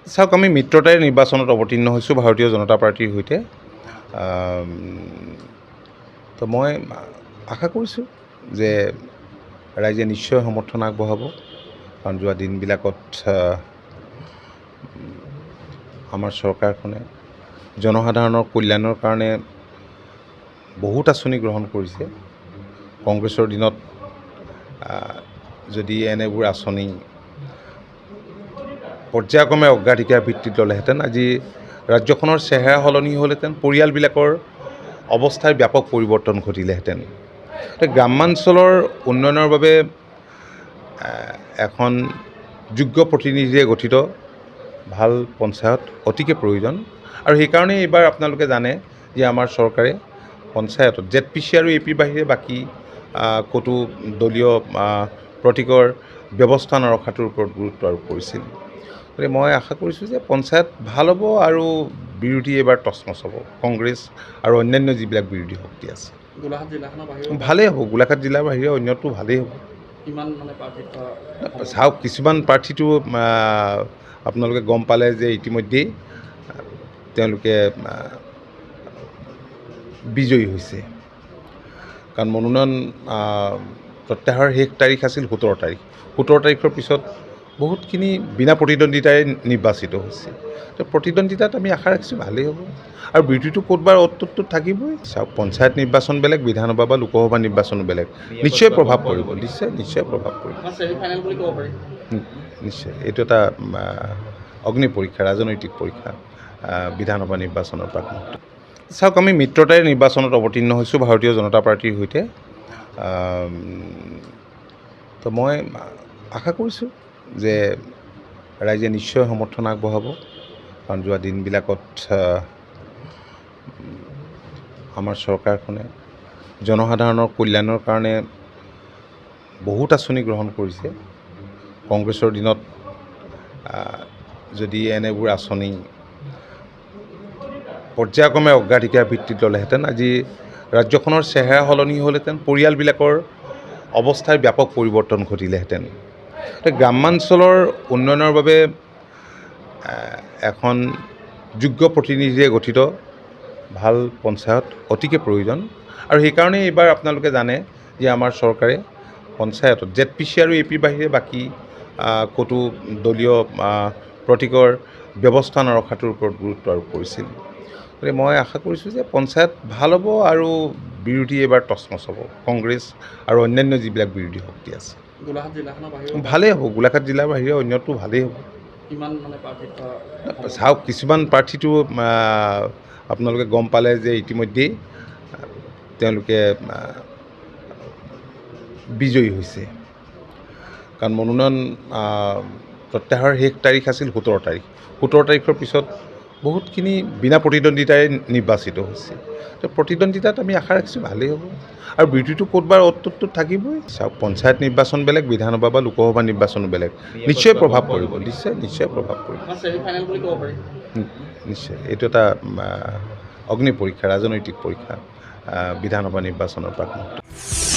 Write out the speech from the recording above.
চাওক, আমি মিত্ৰতাৰে নিৰ্বাচনত অৱতীৰ্ণ হৈছোঁ ভাৰতীয় জনতা পাৰ্টিৰ সৈতে। তো মই আশা কৰিছোঁ যে ৰাইজে নিশ্চয় সমৰ্থন আগবঢ়াব, কাৰণ যোৱা দিনবিলাকত আমাৰ চৰকাৰখনে জনসাধাৰণৰ কল্যাণৰ কাৰণে বহুত আঁচনি গ্ৰহণ কৰিছে। কংগ্ৰেছৰ দিনত যদি এনেবোৰ আঁচনি পৰ্যায়ক্ৰমে অগ্ৰাধিকাৰ ভিত্তিত ল'লেহেঁতেন, আজি ৰাজ্যখনৰ চেহেৰা সলনি হ'লহেঁতেন, পৰিয়ালবিলাকৰ অৱস্থাৰ ব্যাপক পৰিৱৰ্তন ঘটিলেহেঁতেন। গ্ৰামাঞ্চলৰ উন্নয়নৰ বাবে এখন যোগ্য প্ৰতিনিধিৰে গঠিত ভাল পঞ্চায়ত অতিকে প্ৰয়োজন। আৰু সেইকাৰণেই এইবাৰ আপোনালোকে জানে যে আমাৰ চৰকাৰে পঞ্চায়তত ZPC আৰু AP বাহিৰে বাকী ক'তো দলীয় প্ৰতীকৰ ব্যৱস্থা নৰখাটোৰ ওপৰত গুৰুত্ব আৰোপ কৰিছিল। গতিকে মই আশা কৰিছোঁ যে পঞ্চায়ত ভাল হ'ব আৰু বিৰোধী এইবাৰ টচমচ হ'ব, কংগ্ৰেছ আৰু অন্যান্য যিবিলাক বিৰোধী শক্তি আছে। গোলাঘাট জিলাখনৰ বাহিৰে ভালেই হ'ব, গোলাঘাট জিলাৰ বাহিৰে অন্যটো ভালেই হ'ব। কিমান মানে প্ৰাৰ্থী চাওক, কিছুমান প্ৰাৰ্থীটো আপোনালোকে গম পালে যে ইতিমধ্যেই তেওঁলোকে বিজয়ী হৈছে, কাৰণ মনোনয়ন প্ৰত্যাহাৰৰ শেষ তাৰিখ আছিল 17 তাৰিখ। 17 তাৰিখৰ পিছত বহুতখিনি বিনা প্ৰতিদ্বন্দ্বিতাৰে নিৰ্বাচিত হৈছে। তো প্ৰতিদ্বন্দ্বিতাত আমি আশা ৰাখিছোঁ ভালেই হ'ব, আৰু বিৰোধীটো ক'তবাৰ অ'ত থাকিবই। চাওক, পঞ্চায়ত নিৰ্বাচন বেলেগ, বিধানসভা বা লোকসভা নিৰ্বাচনো বেলেগ, নিশ্চয় প্ৰভাৱ পৰিব, নিশ্চয় প্ৰভাৱ পৰিব, ছেমিফাইনেল বুলি ক'ব পাৰি। নিশ্চয়। এইটো এটা অগ্নি পৰীক্ষা, ৰাজনৈতিক পৰীক্ষা বিধানসভা নিৰ্বাচনৰ প্ৰাকমুহূৰ্তত। চাওক, আমি মিত্ৰতাৰে নিৰ্বাচনত অৱতীৰ্ণ হৈছোঁ ভাৰতীয় জনতা পাৰ্টিৰ সৈতে। তো মই আশা কৰিছোঁ যে ৰাইজে নিশ্চয় সমৰ্থন আগবঢ়াব, কাৰণ যোৱা দিনবিলাকত আমাৰ চৰকাৰখনে জনসাধাৰণৰ কল্যাণৰ কাৰণে বহুত আঁচনি গ্ৰহণ কৰিছে। কংগ্ৰেছৰ দিনত যদি এনেবোৰ আঁচনি পৰ্যায়ক্ৰমে অগ্ৰাধিকাৰ ভিত্তিত ল'লেহেঁতেন, আজি ৰাজ্যখনৰ চেহেৰা সলনি হ'লহেঁতেন, পৰিয়ালবিলাকৰ অৱস্থাৰ ব্যাপক পৰিৱৰ্তন ঘটিলেহেঁতেন। গ্ৰামাঞ্চলৰ উন্নয়নৰ বাবে এখন যোগ্য প্ৰতিনিধিৰে গঠিত ভাল পঞ্চায়ত অতিকে প্ৰয়োজন। আৰু সেইকাৰণেই এইবাৰ আপোনালোকে জানে যে আমাৰ চৰকাৰে পঞ্চায়তত ZPC আৰু AP বাহিৰে বাকী ক'তো দলীয় প্ৰতীকৰ ব্যৱস্থা নৰখাটোৰ ওপৰত গুৰুত্ব আৰোপ কৰিছিল। গতিকে মই আশা কৰিছোঁ যে পঞ্চায়ত ভাল হ'ব আৰু বিৰোধী এইবাৰ টচমচ হ'ব, কংগ্ৰেছ আৰু অন্যান্য যিবিলাক বিৰোধী শক্তি আছে। গোলাঘাট জিলাখনৰ বাহিৰে ভালেই হ'ব, গোলাঘাট জিলাৰ বাহিৰে অন্যটো ভালেই হ'ব। কিমান মানে প্ৰাৰ্থী চাওক, কিছুমান প্ৰাৰ্থীটো আপোনালোকে গম পালে যে ইতিমধ্যেই তেওঁলোকে বিজয়ী হৈছে, কাৰণ মনোনয়ন প্ৰত্যাহাৰৰ শেষ তাৰিখ আছিল 17 তাৰিখ। 17 তাৰিখৰ পিছত বহুতখিনি বিনা প্ৰতিদ্বন্দ্বিতাৰে নিৰ্বাচিত হৈছে। তো প্ৰতিদ্বন্দ্বিতাত আমি আশা ৰাখিছোঁ ভালেই হ'ব, আৰু বিৰোধীটো ক'তবাৰ অ'ত থাকিবই। চাওক, পঞ্চায়ত নিৰ্বাচন বেলেগ, বিধানসভা বা লোকসভা নিৰ্বাচনো বেলেগ, নিশ্চয় প্ৰভাৱ পৰিব, নিশ্চয় প্ৰভাৱ পৰিব, ছেমিফাইনেল বুলি ক'ব পাৰি। নিশ্চয়। এইটো এটা অগ্নি পৰীক্ষা, ৰাজনৈতিক পৰীক্ষা বিধানসভা নিৰ্বাচনৰ প্ৰাকমুহূৰ্তত।